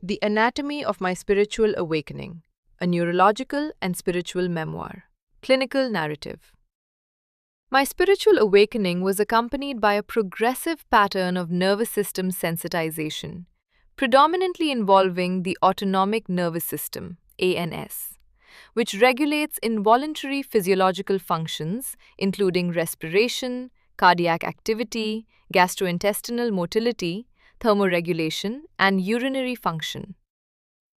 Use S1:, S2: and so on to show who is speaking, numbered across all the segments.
S1: The Anatomy of My Spiritual Awakening, a Neurological and Spiritual Memoir. Clinical Narrative. My spiritual awakening was accompanied by a progressive pattern of nervous system sensitization, predominantly involving the autonomic nervous system, ANS, which regulates involuntary physiological functions, including respiration, cardiac activity, gastrointestinal motility, thermoregulation, and urinary function.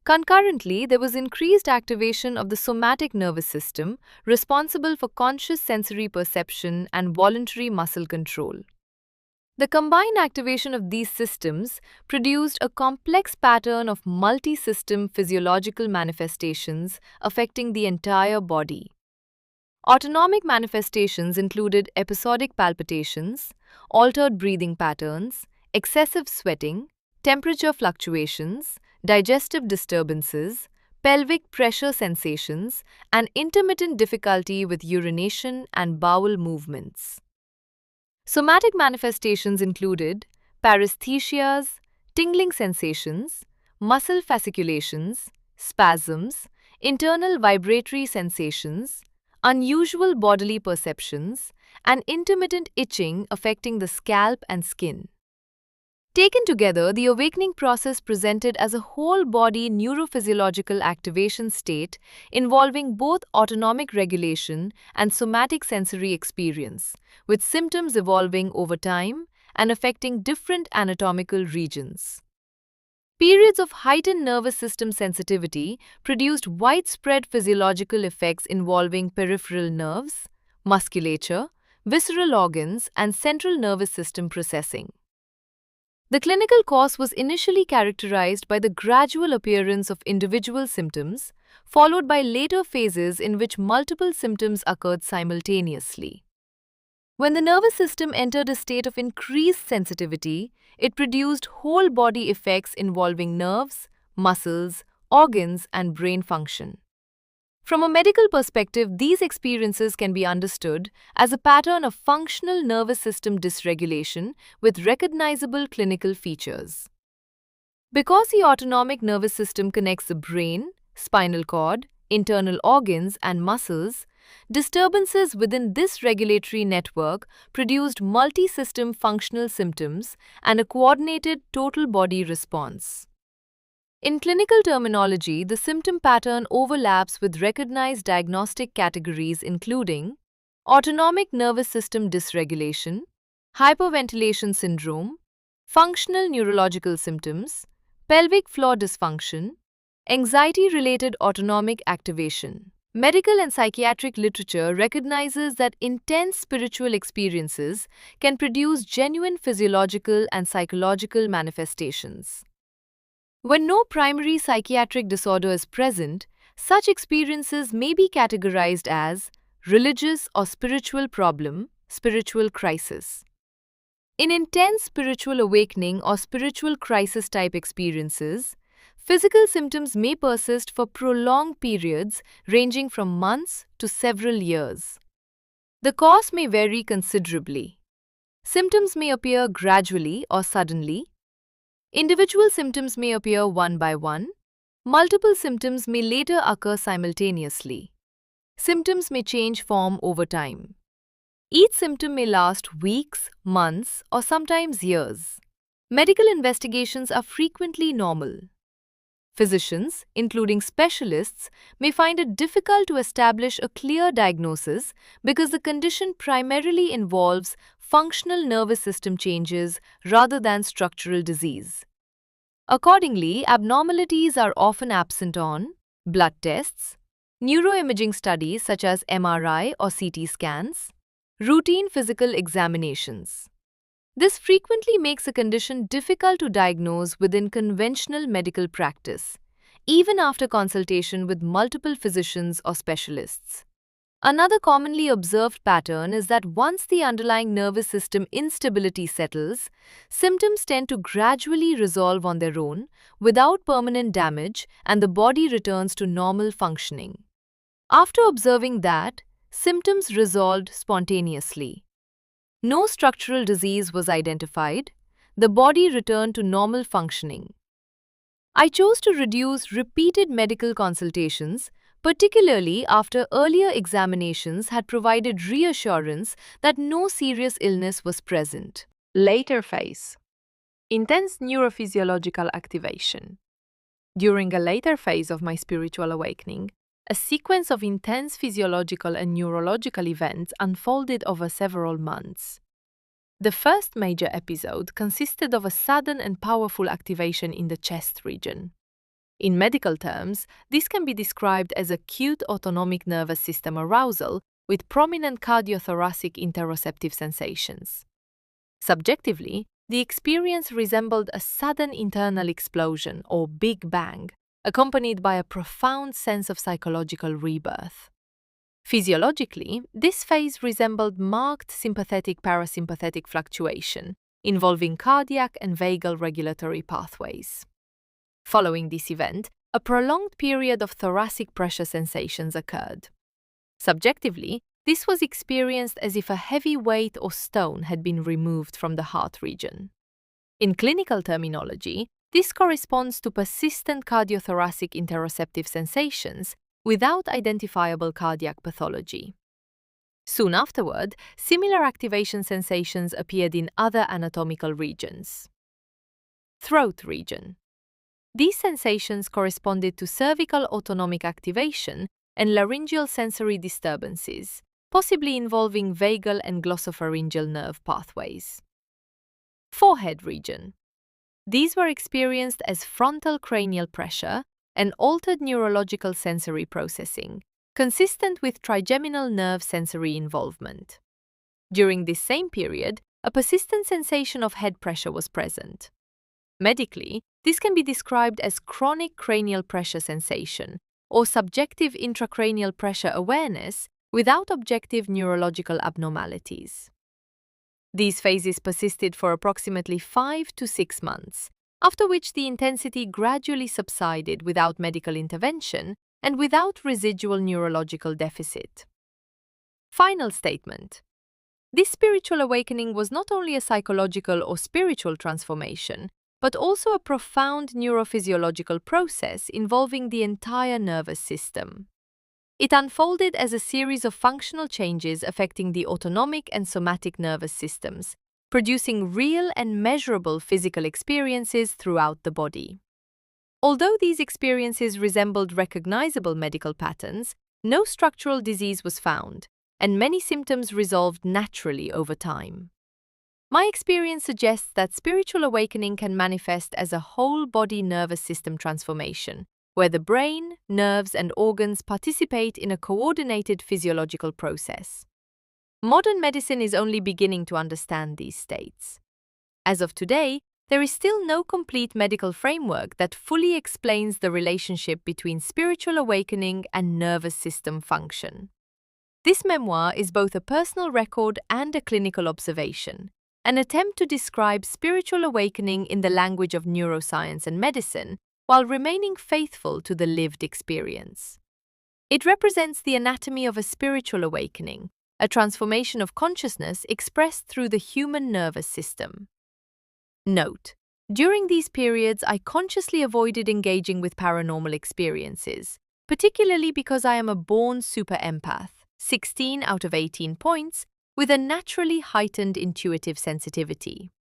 S1: Concurrently, there was increased activation of the somatic nervous system, responsible for conscious sensory perception and voluntary muscle control. The combined activation of these systems produced a complex pattern of multi-system physiological manifestations affecting the entire body. Autonomic manifestations included episodic palpitations, altered breathing patterns, excessive sweating, temperature fluctuations, digestive disturbances, pelvic pressure sensations, and intermittent difficulty with urination and bowel movements. Somatic manifestations included paresthesias, tingling sensations, muscle fasciculations, spasms, internal vibratory sensations, unusual bodily perceptions, and intermittent itching affecting the scalp and skin. Taken together, the awakening process presented as a whole-body neurophysiological activation state involving both autonomic regulation and somatic sensory experience, with symptoms evolving over time and affecting different anatomical regions. Periods of heightened nervous system sensitivity produced widespread physiological effects involving peripheral nerves, musculature, visceral organs, and central nervous system processing. The clinical course was initially characterized by the gradual appearance of individual symptoms, followed by later phases in which multiple symptoms occurred simultaneously. When the nervous system entered a state of increased sensitivity, it produced whole body effects involving nerves, muscles, organs, and brain function. From a medical perspective, these experiences can be understood as a pattern of functional nervous system dysregulation with recognizable clinical features. Because the autonomic nervous system connects the brain, spinal cord, internal organs, and muscles, disturbances within this regulatory network produced multi-system functional symptoms and a coordinated total body response. In clinical terminology, the symptom pattern overlaps with recognized diagnostic categories including autonomic nervous system dysregulation, hyperventilation syndrome, functional neurological symptoms, pelvic floor dysfunction, anxiety-related autonomic activation. Medical and psychiatric literature recognizes that intense spiritual experiences can produce genuine physiological and psychological manifestations. When no primary psychiatric disorder is present, such experiences may be categorized as religious or spiritual problem, spiritual crisis. In intense spiritual awakening or spiritual crisis type experiences, physical symptoms may persist for prolonged periods ranging from months to several years. The cause may vary considerably. Symptoms may appear gradually or suddenly. Individual symptoms may appear one by one. Multiple symptoms may later occur simultaneously. Symptoms may change form over time. Each symptom may last weeks, months, or sometimes years. Medical investigations are frequently normal. Physicians, including specialists, may find it difficult to establish a clear diagnosis because the condition primarily involves functional nervous system changes rather than structural disease. Accordingly, abnormalities are often absent on blood tests, neuroimaging studies such as MRI or CT scans, routine physical examinations. This frequently makes a condition difficult to diagnose within conventional medical practice, even after consultation with multiple physicians or specialists. Another commonly observed pattern is that once the underlying nervous system instability settles, symptoms tend to gradually resolve on their own without permanent damage and the body returns to normal functioning. After observing that, symptoms resolved spontaneously. No structural disease was identified. The body returned to normal functioning. I chose to reduce repeated medical consultations, particularly after earlier examinations had provided reassurance that no serious illness was present. Later phase. Intense neurophysiological activation. During a later phase of my spiritual awakening, a sequence of intense physiological and neurological events unfolded over several months. The first major episode consisted of a sudden and powerful activation in the chest region. In medical terms, this can be described as acute autonomic nervous system arousal with prominent cardiothoracic interoceptive sensations. Subjectively, the experience resembled a sudden internal explosion or Big Bang, accompanied by a profound sense of psychological rebirth. Physiologically, this phase resembled marked sympathetic-parasympathetic fluctuation, involving cardiac and vagal regulatory pathways. Following this event, a prolonged period of thoracic pressure sensations occurred. Subjectively, this was experienced as if a heavy weight or stone had been removed from the heart region. In clinical terminology, this corresponds to persistent cardiothoracic interoceptive sensations without identifiable cardiac pathology. Soon afterward, similar activation sensations appeared in other anatomical regions. Throat region. These sensations corresponded to cervical autonomic activation and laryngeal sensory disturbances, possibly involving vagal and glossopharyngeal nerve pathways. Forehead region. These were experienced as frontal cranial pressure and altered neurological sensory processing, consistent with trigeminal nerve sensory involvement. During this same period, a persistent sensation of head pressure was present. Medically, this can be described as chronic cranial pressure sensation or subjective intracranial pressure awareness without objective neurological abnormalities. These phases persisted for approximately 5 to 6 months, after which the intensity gradually subsided without medical intervention and without residual neurological deficit. Final statement. This spiritual awakening was not only a psychological or spiritual transformation, but also a profound neurophysiological process involving the entire nervous system. It unfolded as a series of functional changes affecting the autonomic and somatic nervous systems, producing real and measurable physical experiences throughout the body. Although these experiences resembled recognizable medical patterns, no structural disease was found, and many symptoms resolved naturally over time. My experience suggests that spiritual awakening can manifest as a whole-body nervous system transformation, where the brain, nerves, and organs participate in a coordinated physiological process. Modern medicine is only beginning to understand these states. As of today, there is still no complete medical framework that fully explains the relationship between spiritual awakening and nervous system function. This memoir is both a personal record and a clinical observation, an attempt to describe spiritual awakening in the language of neuroscience and medicine while remaining faithful to the lived experience. It represents the anatomy of a spiritual awakening, a transformation of consciousness expressed through the human nervous system. Note: during these periods, I consciously avoided engaging with paranormal experiences, particularly because I am a born super empath, 16 out of 18 points, with a naturally heightened intuitive sensitivity.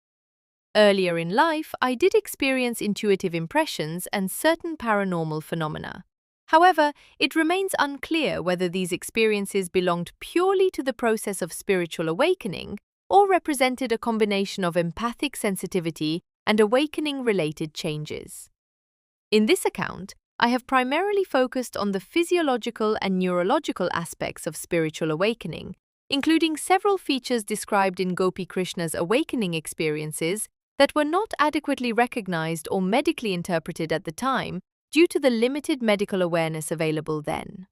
S1: Earlier in life, I did experience intuitive impressions and certain paranormal phenomena. However, it remains unclear whether these experiences belonged purely to the process of spiritual awakening or represented a combination of empathic sensitivity and awakening-related changes. In this account, I have primarily focused on the physiological and neurological aspects of spiritual awakening, including several features described in Gopi Krishna's awakening experiences that were not adequately recognized or medically interpreted at the time due to the limited medical awareness available then.